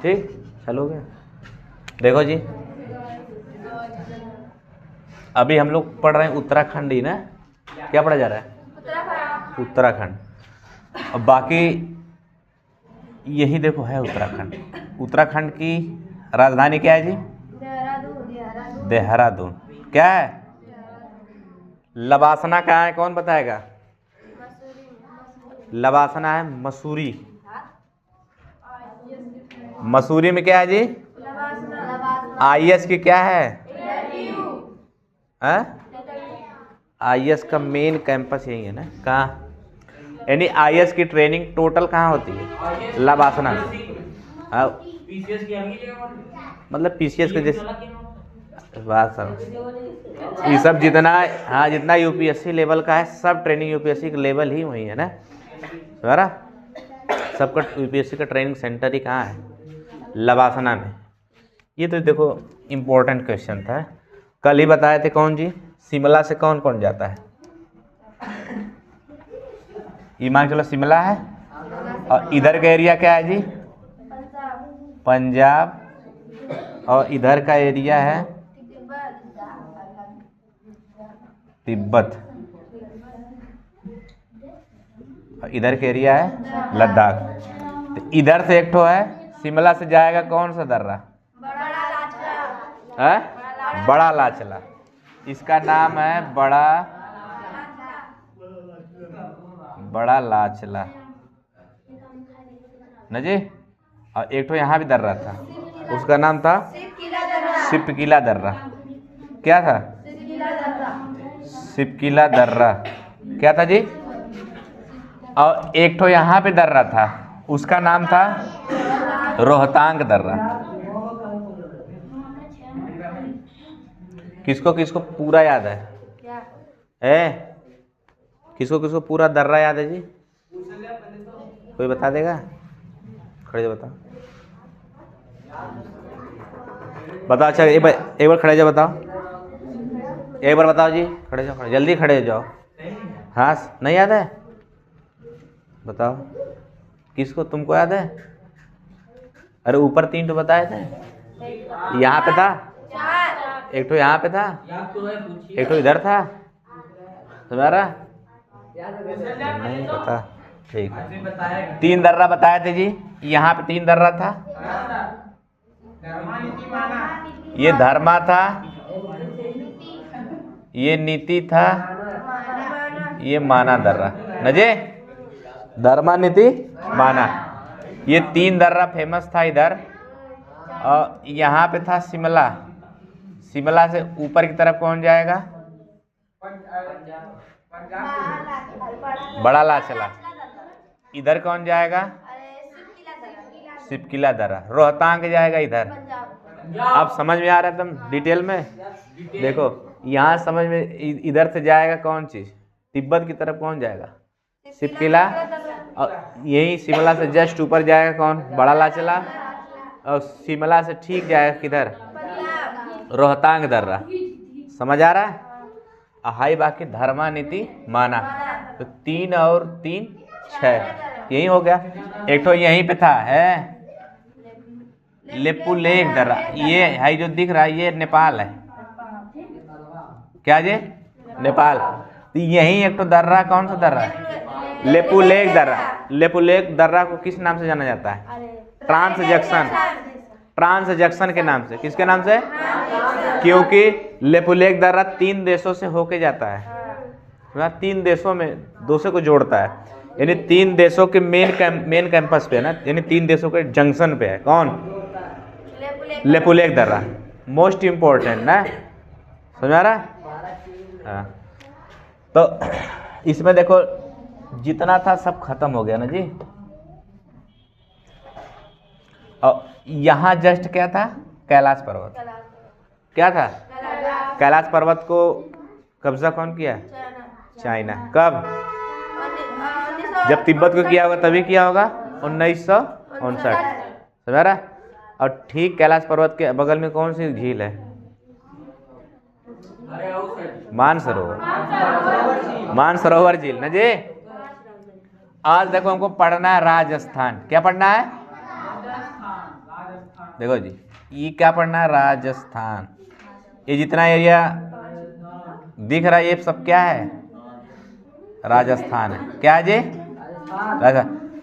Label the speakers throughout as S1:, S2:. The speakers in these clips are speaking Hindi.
S1: ठीक, चलो गया। देखो जी, अभी हम लोग पढ़ रहे हैं उत्तराखंड ही ना, क्या पढ़ा जा रहा है? उत्तराखंड। अब बाकी यही देखो है उत्तराखंड। उत्तराखंड की राजधानी क्या है जी? देहरादून। क्या है? लवासना कहाँ है, कौन बताएगा? लवासना है मसूरी। मसूरी में क्या है जी? आईएएस की क्या है? आईएएस का मेन कैंपस यही है ना। कहाँ? यानी आईएएस की ट्रेनिंग टोटल कहाँ होती है? लवासना में। मतलब पीसीएस के जैसे बात सर, ये सब जितना, हाँ जितना यूपीएससी लेवल का है सब ट्रेनिंग यूपीएससी का लेवल ही वही है ना सारा। सबका यूपीएससी का ट्रेनिंग सेंटर ही कहाँ है? लवासना में। ये तो देखो इम्पोर्टेंट क्वेश्चन था, कल ही बताए थे। कौन जी? शिमला से कौन कौन जाता है? ये मान चलो शिमला है, और इधर का एरिया क्या है जी? पंजाब। और इधर का एरिया है तिब्बत। और इधर का एरिया है लद्दाख। तो इधर से एक ठो है, शिमला से जाएगा कौन सा दर्रा? बड़ा लाचला। इसका नाम है बड़ा लाचला न जी। और एक तो यहाँ भी दर्रा था, उसका नाम था सिपकिला दर्रा। क्या था? सिपकिला दर्रा। क्या था जी? और एक तो यहाँ पे दर्रा था, उसका नाम था रोहतांग दर्रा। किसको किसको पूरा याद है? किसको किसको पूरा दर्रा याद है जी? कोई बता देगा? खड़े जा बताओ, बताओ। अच्छा एक बार खड़े जा बताओ, एक बार बताओ जी। खड़े जाओ, जल्दी खड़े जाओ। हाँ, नहीं याद है? बताओ किसको, तुमको याद है? अरे ऊपर 3 तो बताए थे। यहाँ पे था एक तो, यहाँ पे था एक तो, इधर था तुम्हारा नहीं पता। ठीक है, 3 दर्रा बताए थे जी। यहाँ पे 3 दर्रा था। ये धर्मा था, ये नीति था, ये माना दर्रा न जी। धर्मा, नीति, माना, ये 3 दर्रा फेमस था इधर। और यहाँ पे था शिमला। शिमला से ऊपर की तरफ कौन जाएगा? बड़ा लाचला। इधर कौन जाएगा? सिपकिला दर्रा। रोहतांग जाएगा इधर। अब समझ में आ रहा है एकदम डिटेल में? देखो यहाँ समझ में, इधर से जाएगा कौन चीज? तिब्बत की तरफ कौन जाएगा? सिपकिला। और यही शिमला से जस्ट ऊपर जाएगा कौन? बड़ा लाचला। और शिमला से ठीक जाएगा किधर? रोहतांग दर्रा। समझ आ रहा है? हाई बाकी धर्मा, नीति, माना। तो 3 और 3 6, यही हो गया। एक तो यहीं पे था है लेपुलेख दर्रा। ये है जो दिख रहा है, ये नेपाल है। क्या जी? नेपाल। तो यही एक तो दर्रा, कौन सा दर्रा है? लेपुलेख दर्रा। लेपुलेख दर्रा को किस नाम से जाना जाता है? ट्रांसजैक्शन के नाम से। किसके नाम से? क्योंकि लेपुलेख दर्रा 3 देशों से होके जाता है। 3 देशों में 2 को जोड़ता है, यानी 3 देशों के मेन कैंपस पे है ना, यानी 3 देशों के जंक्शन पे है। कौन? लेपुलेख दर्रा। मोस्ट इम्पोर्टेंट ना, समझ आ रहा है? हाँ। तो इसमें देखो जितना था सब खत्म हो गया ना जी। और यहाँ जस्ट क्या था? कैलाश पर्वत। क्या था? कैलाश पर्वत को कब्जा कौन किया? चाइना। कब? जब तिब्बत को किया होगा तभी किया होगा, 1959। समझ रहा? और ठीक कैलाश पर्वत के बगल में कौन सी झील है? मानसरोवर झील ना जी। आज देखो हमको पढ़ना है राजस्थान। क्या पढ़ना है? देखो जी, ये क्या पढ़ना है? राजस्थान। ये जितना एरिया दिख रहा है ये सब क्या है? राजस्थान है। क्या है जी?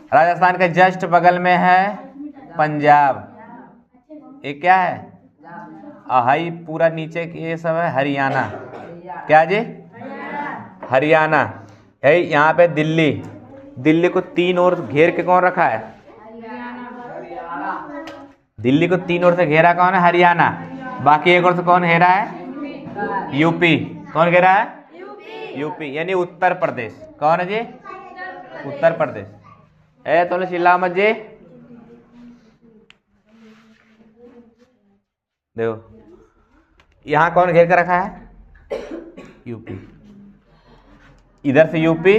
S1: राजस्थान के जस्ट बगल में है पंजाब। ये क्या है? हाई पूरा नीचे ये सब है हरियाणा। क्या जी? हरियाणा है। यहाँ पे दिल्ली। दिल्ली को तीन ओर घेर के कौन रखा है? दिल्ली को तीन ओर से घेरा कौन है? हरियाणा। बाकी एक ओर से कौन घेरा है? यूपी। कौन घेरा है? यूपी यानी उत्तर प्रदेश। कौन है जी? उत्तर प्रदेश। तो चिल्ला मत जी। देखो यहाँ कौन घेर कर रखा है? यूपी। इधर से यूपी,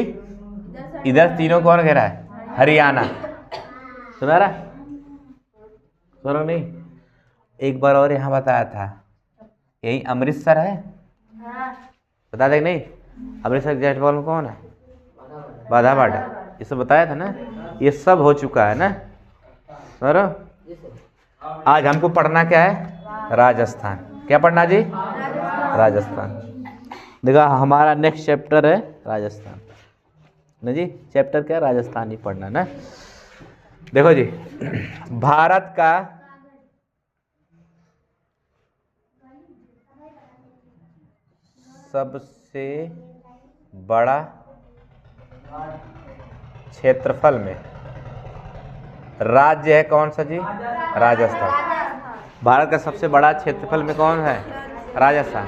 S1: इधर तीनों कौन घेरा है? हरियाणा। सुना रहा? सुनो नहीं? एक बार और यहाँ बताया था, यही अमृतसर है। बता दें नहीं? अमृतसर के जस्ट बगल में कौन है? बाधा बाटा। ये सब बताया था ना? ये सब हो चुका है ना? सुनो, आज हमको पढ़ना क्या है? राजस्थान। क्या पढ़ना जी? राजस्थान। देखा हमारा नेक्स्ट चैप्टर है राजस्थान ना जी। चैप्टर क्या? राजस्थान ही पढ़ना ना। देखो जी, भारत का सबसे बड़ा क्षेत्रफल में राज्य है कौन सा जी? राजस्थान। भारत का सबसे बड़ा क्षेत्रफल में कौन है? राजस्थान।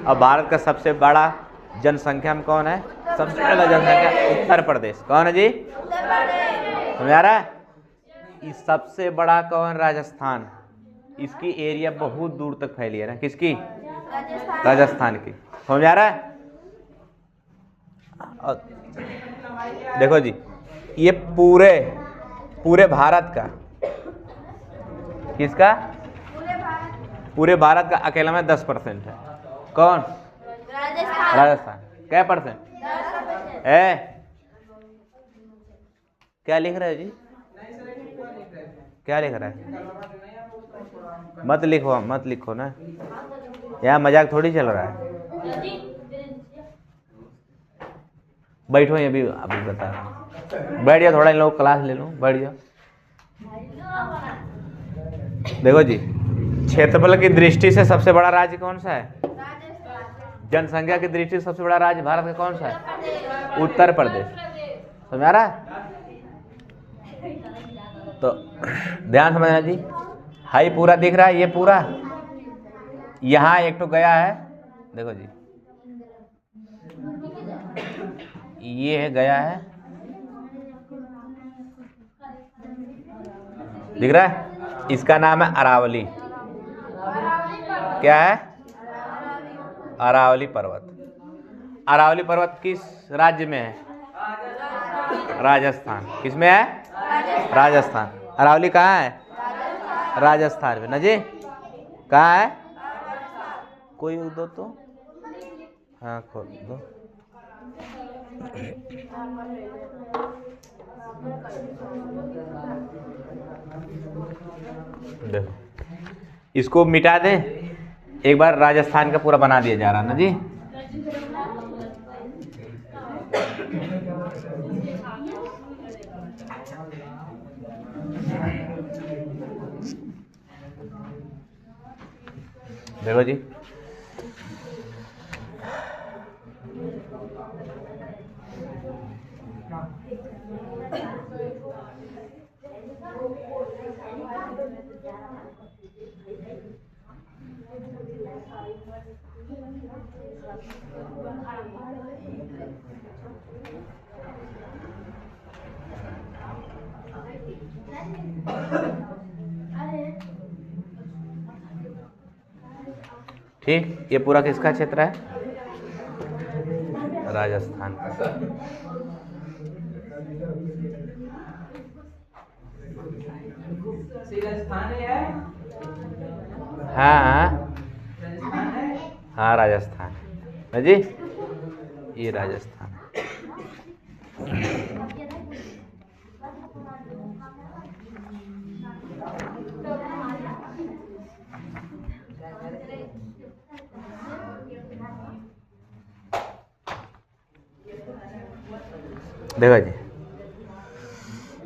S1: और भारत का सबसे बड़ा जनसंख्या में कौन है? सबसे ज़्यादा जनसंख्या उत्तर प्रदेश। कौन है जी? समझ आ रहा है? इस सबसे बड़ा कौन? राजस्थान। इसकी एरिया बहुत दूर तक फैली है ना। किसकी? राजस्थान की। समझ आ रहा है? देखो जी, ये पूरे भारत का, किसका? पूरे भारत का अकेला में 10% है। कौन? राजस्थान। क्या परसेंट है? क्या लिख रहे हो जी? क्या लिख रहा है? मत लिखो ना, यहाँ मजाक थोड़ी चल रहा है। बैठो ये भी अभी बता रहा हूँ। बैठ जाओ, थोड़ा इन लोग क्लास ले लो। बैठ जाओ। देखो जी, क्षेत्रफल की दृष्टि से सबसे बड़ा राज्य कौन सा है? जनसंख्या की दृष्टि से सबसे बड़ा राज्य भारत का कौन सा है? उत्तर प्रदेश। समझ आ रहा है? तो ध्यान समझना जी। हाई पूरा दिख रहा है, ये पूरा यहाँ एक तो गया है। देखो जी, ये है गया है, दिख रहा है? इसका नाम है अरावली। क्या है? अरावली पर्वत। अरावली पर्वत किस राज्य में है? राजस्थान। किस में है? राजस्थान। अरावली कहाँ है? राजस्थान में ना जी। कहाँ है? कोई दो तो, हाँ खोल दो। देखो इसको मिटा दें, एक बार राजस्थान का पूरा बना दिया जा रहा ना जी। देखो जी, ठीक, ये पूरा किसका क्षेत्र है? राजस्थान का। हाँ हाँ राजस्थान है जी। ये राजस्थान देखो जी,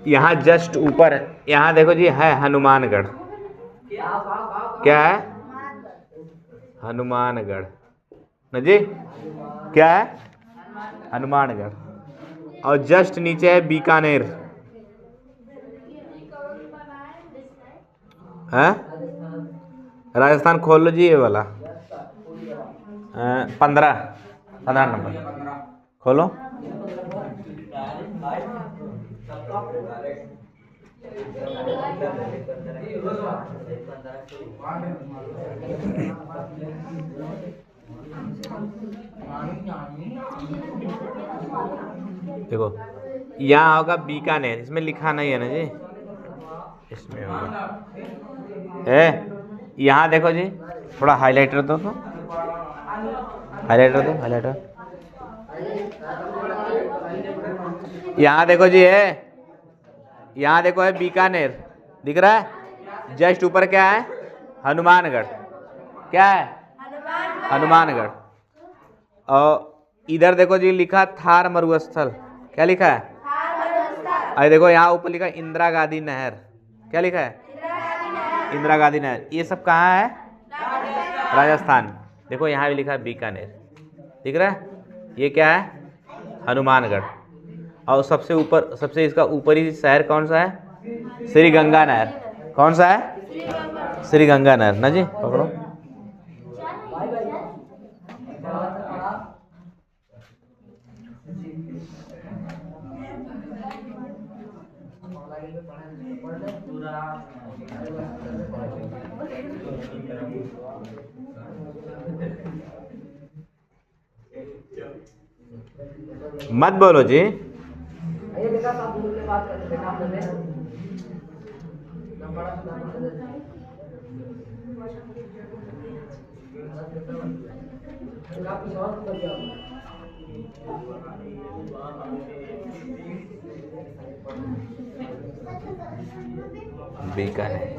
S1: यहाँ जस्ट ऊपर, यहाँ देखो जी है हनुमानगढ़। क्या है? हनुमानगढ़ ना जी, क्या है? हनुमानगढ़। और जस्ट नीचे है बीकानेर है। राजस्थान खोल लो जी, ये वाला 15 नंबर खोलो। देखो यहाँ होगा बीकानेर, इसमें लिखा नहीं है ना जी, इसमें होगा यहाँ देखो जी, थोड़ा हाइलाइटर दो तो, हाइलाइटर। यहाँ देखो जी है, यहाँ देखो है बीकानेर, दिख रहा है? जस्ट ऊपर क्या है? हनुमानगढ़। क्या है? हनुमानगढ़। और इधर देखो जी लिखा थार मरुस्थल। क्या लिखा है? अरे देखो यहाँ ऊपर लिखा इंदिरा गांधी नहर। क्या लिखा है? इंदिरा गांधी नहर। ये सब कहाँ है? राजस्थान। देखो यहाँ भी लिखा है बीकानेर, दिख रहा है? ये क्या है? हनुमानगढ़। और सबसे ऊपर, सबसे इसका ऊपरी शहर कौन सा है? श्री गंगानगर। कौन सा है? श्री गंगानगर ना जी, पकड़ो। मत बोलो जी। बीकानेर।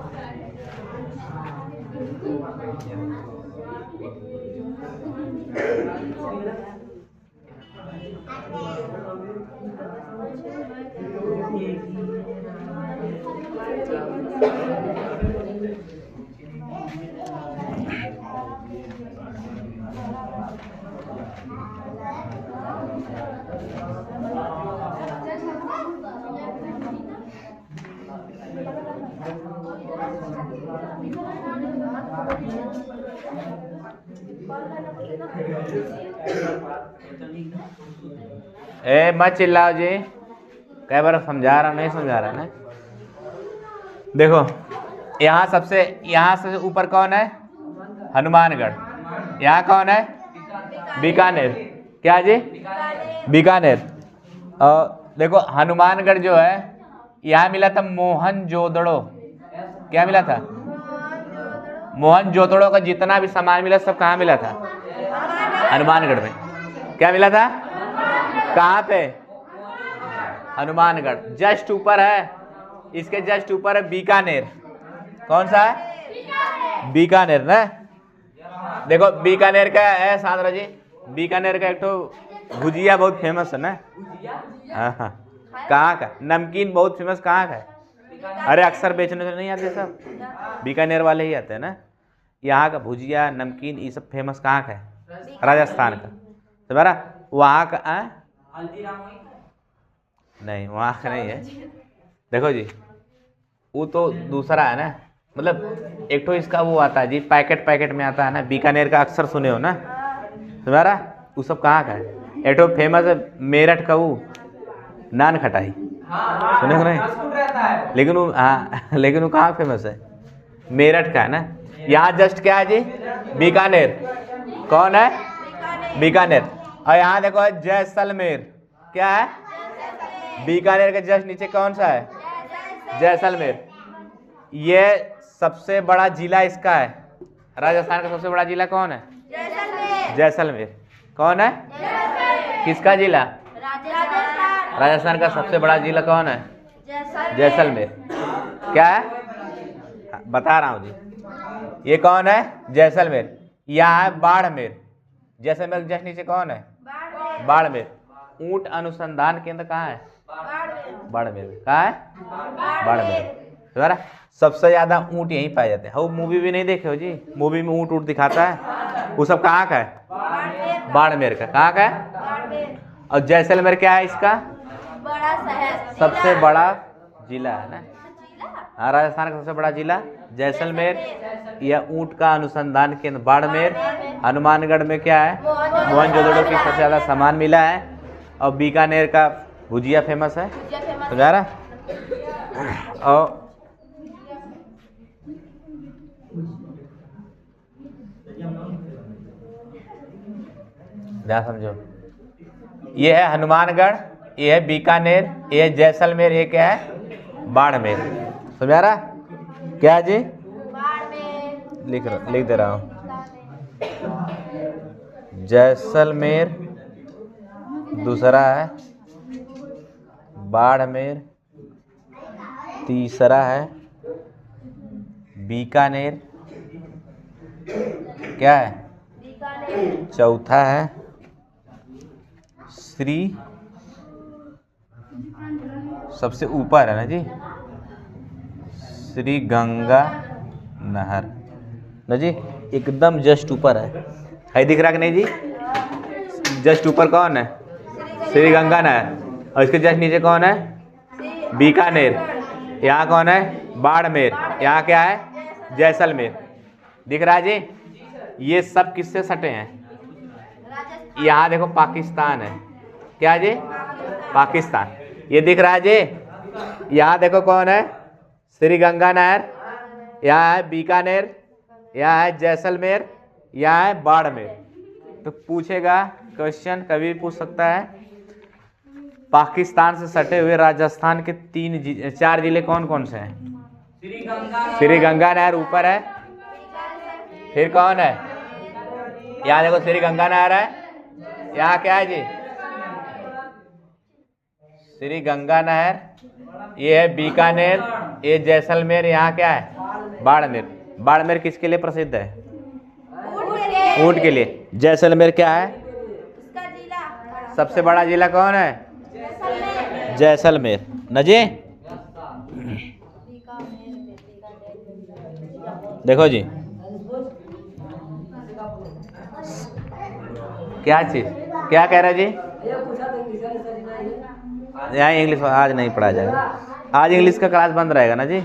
S1: मत चिल्लाओ जी, कई बार समझा रहा, नहीं समझा रहा ना। देखो यहाँ से ऊपर कौन है? हनुमानगढ़। यहाँ कौन है? बीकानेर। क्या जी? बीकानेर। और देखो हनुमानगढ़ जो है, यहाँ मिला था मोहनजोदड़ो। क्या मिला था? मोहनजोदड़ो का जितना भी सामान मिला सब कहाँ मिला था? हनुमानगढ़ में। क्या मिला था? कहाँ पे? हनुमानगढ़। जस्ट ऊपर है, इसके जस्ट ऊपर है बीकानेर। कौन सा है? बीकानेर ना। देखो बीकानेर का है सांद्रा जी, बीकानेर का एक तो भुजिया बहुत फेमस है ना। हाँ, कहाँ का? नमकीन बहुत फेमस कहाँ का है? अरे अक्सर बेचने तो नहीं आते सब, बीकानेर वाले ही आते हैं ना। यहाँ का भुजिया नमकीन ये सब फेमस कहाँ का है? राजस्थान का। तुम्हारा वहाँ का नहीं, वहाँ का नहीं है। देखो जी वो तो दूसरा है ना, मतलब एक तो इसका वो आता है जी, पैकेट में आता है ना, बीकानेर का अक्सर सुने हो ना तुम्हारा। वो सब कहाँ का है? एक तो फेमस है मेरठ का वो नान खटाई, सुने हो नहीं? लेकिन वो हाँ, लेकिन वो कहाँ फेमस है? मेरठ का है ना। यहाँ जस्ट क्या है जी? बीकानेर। कौन है? बीकानेर। और यहाँ देखो जैसलमेर। क्या है? बीकानेर के जस्ट नीचे कौन सा है? जैसलमेर। ये सबसे बड़ा जिला इसका है, राजस्थान का सबसे बड़ा जिला कौन है? जैसलमेर। कौन है? किसका जिला? राजस्थान का सबसे बड़ा जिला कौन है? जैसलमेर। क्या है? बता रहा हूँ जी, ये कौन है? जैसलमेर। यहाँ है बाड़मेर। जैसलमेर जस्ट नीचे कौन है? बाड़मेर। ऊंट अनुसंधान केंद्र कहाँ है? बाड़मेर। कहाँ है? बाड़मेर। तुम्हारा सबसे ज्यादा ऊंट यहीं पाए जाते हैं। वो मूवी भी नहीं देखे हो जी? मूवी में ऊंट दिखाता है, वो सब कहाँ का है? बाड़मेर का। कहाँ का है? और जैसलमेर क्या है इसका?
S2: बड़ा शहर,
S1: सबसे बड़ा जिला है ना। हाँ, राजस्थान का सबसे बड़ा जिला जैसलमेर। यह ऊंट का अनुसंधान केंद्र बाड़मेर। हनुमानगढ़ में क्या है? मोहनजोदड़ो की सबसे ज्यादा सामान मिला है। और बीकानेर का भुजिया फेमस है, समझा रहा। और ध्यान समझो, ये है हनुमानगढ़, ये है बीकानेर, ये है जैसलमेर, ये क्या है? बाड़मेर। समझा रहा? क्या जी? लिख दे रहा हूँ। जैसलमेर दूसरा है, बाड़मेर तीसरा है, बीकानेर क्या है? चौथा है, श्री सबसे ऊपर है ना जी, श्री गंगा नहर ना जी, एकदम जस्ट ऊपर है दिख रहा कि नहीं जी? जस्ट ऊपर कौन है? श्री गंगा नहर। और इसके जस्ट नीचे कौन है? बीकानेर। यहाँ कौन है? बाड़मेर। यहाँ क्या है? जैसलमेर। दिख रहा है जी? ये सब किससे सटे हैं? यहाँ देखो पाकिस्तान है। क्या जी? पाकिस्तान। ये दिख रहा है जी? यहाँ देखो कौन है? श्री गंगा नहर। यहाँ है बीकानेर, यहाँ है जैसलमेर, यहाँ है बाड़मेर। तो पूछेगा क्वेश्चन, कभी भी पूछ सकता है, पाकिस्तान से सटे हुए राजस्थान के 4 जिले कौन कौन से हैं? श्री गंगा नहर ऊपर है, फिर कौन है? यहाँ देखो श्री गंगा नहर है। यहाँ क्या है जी? श्री गंगा नहर। ये है बीकानेर, ये जैसलमेर, यहाँ क्या है? बाड़मेर। बाड़मेर किसके लिए प्रसिद्ध है? ऊंट के लिए। जैसलमेर क्या है? सबसे बड़ा जिला कौन है? जैसलमेर न जी। देखो जी, क्या चीज, क्या कह रहे जी? यहाँ इंग्लिश आज नहीं पढ़ा जाएगा, आज इंग्लिश का क्लास बंद रहेगा ना जी।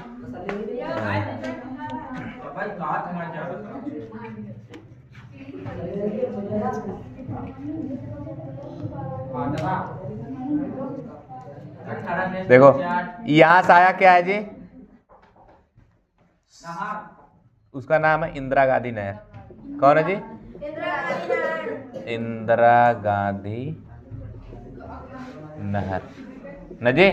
S1: देखो यहाँ से आया क्या है जी? उसका नाम है इंदिरा गांधी नहर। कौन है जी? इंदिरा गांधी नहर न जी।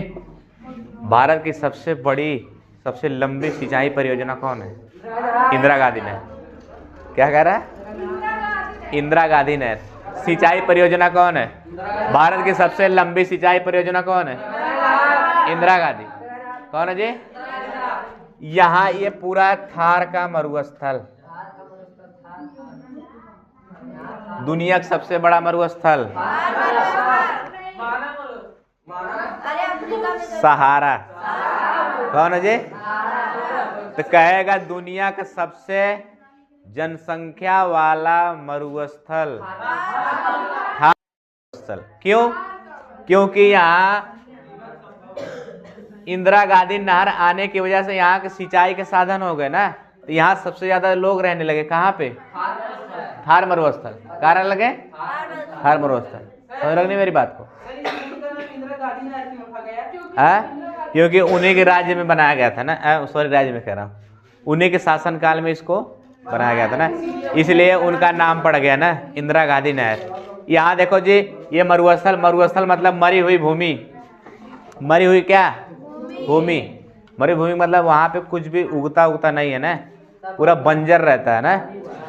S1: भारत की सबसे बड़ी, सबसे लंबी सिंचाई परियोजना कौन है? इंदिरा गांधी नहर। क्या कह रहा है? इंदिरा गांधी नहर। सिंचाई परियोजना कौन है? भारत की सबसे लंबी सिंचाई परियोजना कौन है? इंदिरा गांधी। कौन है जी? यहाँ ये पूरा थार का मरुस्थल, दुनिया का सबसे बड़ा मरुस्थल सहारा। कौन है जी? तो कहेगा दुनिया का सबसे जनसंख्या वाला मरुस्थल थार मरुस्थल। क्यों? क्योंकि यहाँ इंदिरा गांधी नहर आने की वजह से यहाँ के सिंचाई के साधन हो गए ना, तो यहाँ सबसे ज्यादा लोग रहने लगे। कहाँ पे? थार मरुस्थल। कहाँ लगे? थार मरुस्थल। समझ रहे नहीं मेरी बात को? क्योंकि उन्हीं के राज्य में बनाया गया था ना, सॉरी राज्य में कह रहा हूँ, उन्हीं के शासन काल में इसको बनाया गया था ना, इसलिए उनका नाम पड़ गया ना इंदिरा गांधी नहर। यहाँ देखो जी, ये मरुस्थल, मरुस्थल मतलब मरी हुई भूमि। मरी हुई क्या? भूमि। मरी भूमि मतलब वहाँ पे कुछ भी उगता नहीं है ना, पूरा बंजर रहता है ना।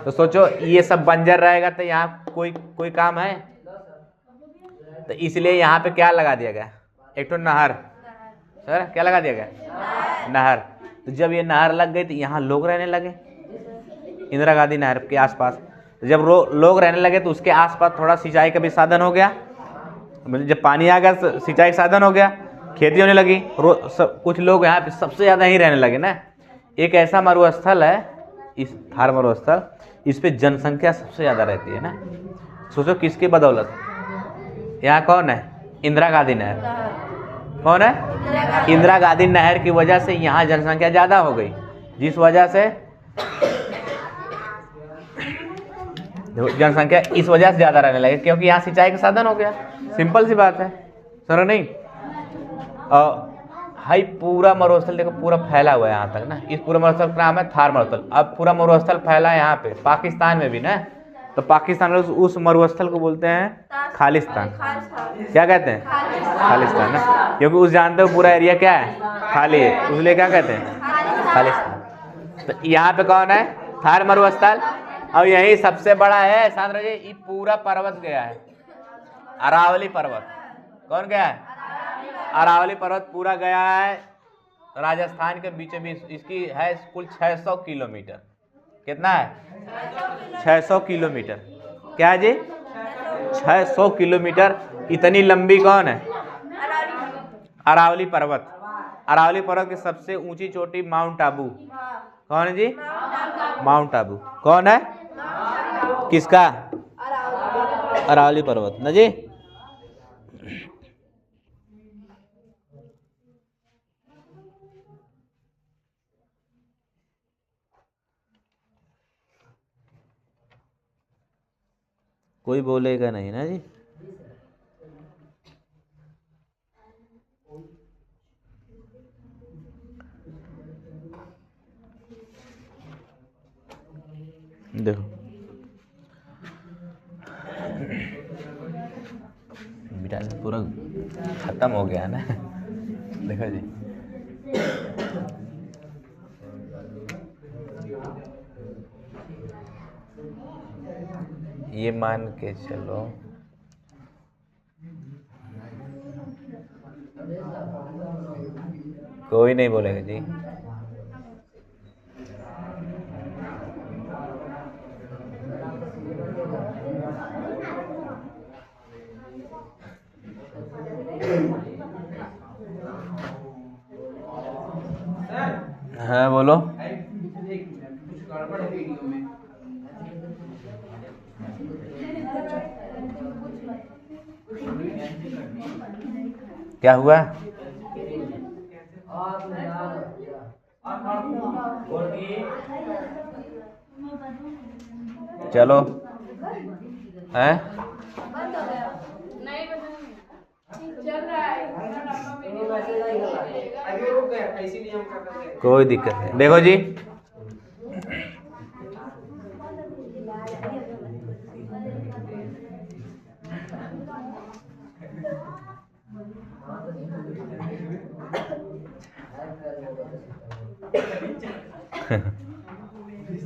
S1: तो सोचो ये सब बंजर रहेगा तो यहाँ कोई काम है? तो इसलिए यहाँ पे क्या लगा दिया गया? एक तो नहर। सर क्या लगा दिया गया? नहर। तो जब ये नहर लग गई तो यहाँ लोग रहने लगे इंदिरा गांधी नहर के आसपास। तो जब लोग रहने लगे तो उसके आसपास थोड़ा सिंचाई का भी साधन हो गया। मतलब जब पानी आ गया तो सिंचाई का साधन हो गया, खेती होने लगी, कुछ लोग यहाँ पे सबसे ज़्यादा ही रहने लगे ना। एक ऐसा मरुस्थल है इस थार मरुस्थल, इस पे जनसंख्या सबसे ज़्यादा रहती है ना। सोचो किसकी बदौलत, यहाँ कौन है, इंदिरा गांधी नहर। कौन है, इंदिरा गांधी नहर की वजह से यहाँ जनसंख्या ज़्यादा हो गई, जिस वजह से जनसंख्या इस वजह से ज़्यादा रहने लगी क्योंकि यहाँ सिंचाई का साधन हो गया। सिंपल सी बात है, सुनो नहीं। और हाई पूरा मरुस्थल देखो पूरा फैला हुआ है यहाँ तक ना। इस पूरा मरुस्थल का नाम है थार मरुस्थल। अब पूरा मरुस्थल फैला है यहाँ पे पाकिस्तान में भी ना, तो पाकिस्तान में उस मरुस्थल को बोलते हैं खालिस्तान। क्या कहते हैं, खालिस्तान ना, क्योंकि उस जानते हो पूरा एरिया क्या है, खाली है, उसलिए क्या कहते हैं, खालिस्तान। तो यहाँ पे कौन है, थार मरुस्थल। और यही सबसे बड़ा है सांद्र जी, ये पूरा पर्वत गया है, अरावली पर्वत। कौन गया है, अरावली पर्वत पूरा गया है राजस्थान के बीचों बीच। इसकी है कुल 600 किलोमीटर। कितना है, 600 किलोमीटर। क्या है जी, 600 किलोमीटर। इतनी लंबी कौन है, अरावली पर्वत। अरावली पर्वत की सबसे ऊंची चोटी माउंट आबू। कौन है जी, माउंट आबू। कौन है, किसका, अरावली पर्वत ना जी। कोई बोलेगा नहीं ना जी। देखो बेटा पूरा खत्म हो गया ना। देखो जी, ये मान के चलो कोई नहीं बोलेगा जी। हाँ बोलो। क्या हुआ, चलो हैं, कोई दिक्कत नहीं। देखो जी,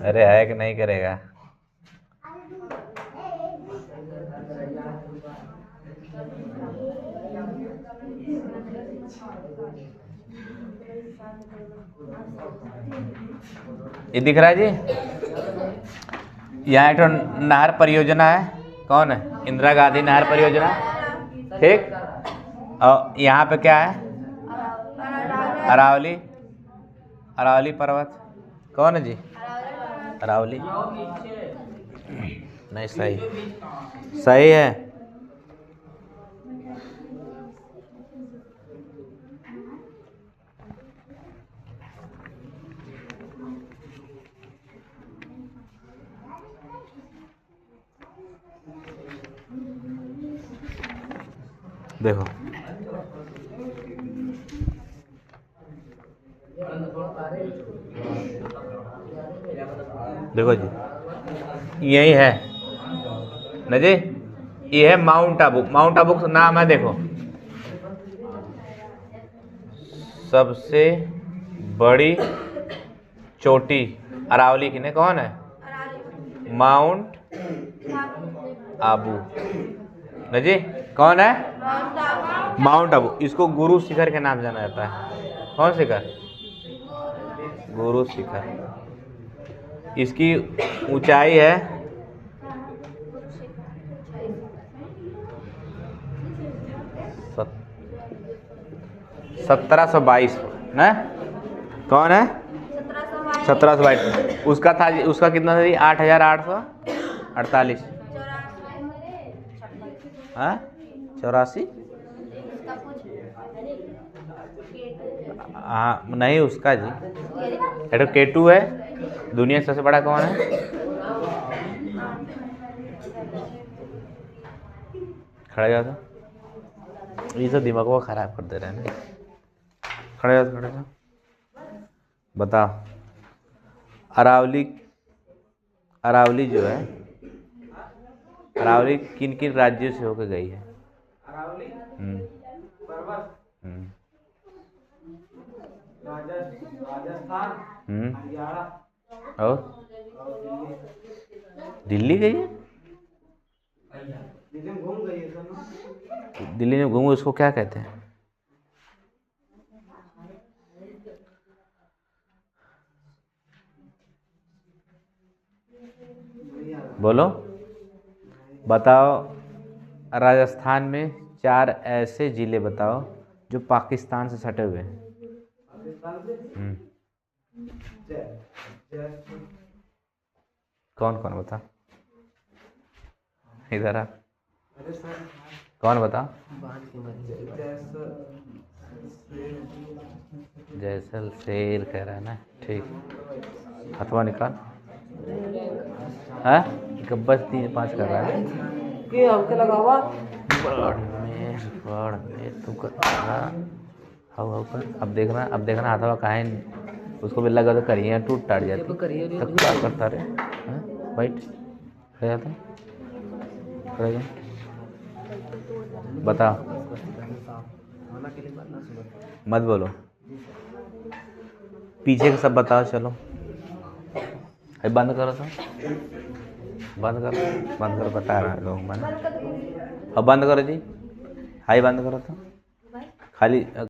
S1: अरे है कि नहीं करेगा। ये दिख रहा है जी, यहाँ एक नहर परियोजना है। कौन है, इंदिरा गांधी नहर परियोजना, ठीक। और यहाँ पे क्या है, अरावली, अरावली पर्वत। कौन है जी, अरावली। नहीं सही, सही है। देखो देखो जी, यही है ना जी, ये है माउंट आबू। माउंट आबू का नाम है, देखो सबसे बड़ी चोटी अरावली की ने कौन है, माउंट आबू ना जी। कौन है, माउंट आबू। इसको गुरु शिखर के नाम जाना जाता है। कौन शिखर, गुरु शिखर। इसकी ऊंचाई है 1722 ना, कौन है? 1722। उसका था जी, उसका कितना था जी? 8848। हाँ 84। हाँ नहीं उसका जी, एटो K2 है। दुनिया का सबसे बड़ा कौन है? खड़ा जाओ तो, ये तो दिमाग को खराब कर दे रहे हैं ना। खड़े जाओ, खड़े जाओ, बताओ। अरावली, अरावली जो है, अरावली किन किन राज्यों से होकर गई है?
S3: अरावली
S1: हम्म
S3: पर्वत,
S1: हम्म
S3: राजस्थान, हरियाणा
S1: और
S3: और
S1: दिल्ली गई है?
S3: दिल्ली में घूम गई है सर ना।
S1: दिल्ली में घूमो, उसको क्या कहते हैं? बोलो, बताओ। राजस्थान में 4 ऐसे जिले बताओ जो पाकिस्तान से सटे हुए हैं।
S3: पाकिस्तान से जय
S1: कौन कौन बता, इधर आ,
S3: अरे सर
S1: कौन बता?
S3: जैसलमेर,
S1: जैसलमेर कह रहा है ना, ठीक। हथवा निकाल। है बस 3-5 कर रहा है।
S3: ये हमके लगा हुआ
S1: बाड़मेर तू कर रहा। हाउ कर, अब देखना हथवा कहाँ है, उसको भी लगा तो करिए टूट टाट जाती तब क्या करता रे। वाइट खड़ा जाता, खड़ा जा, बता, मत बोलो, पीछे का सब बताओ। चलो अरे बंद करो तो, बंद करो, बता रहा है लोग मैंने। अब बंद करो जी, हाई बंद करो तो, खाली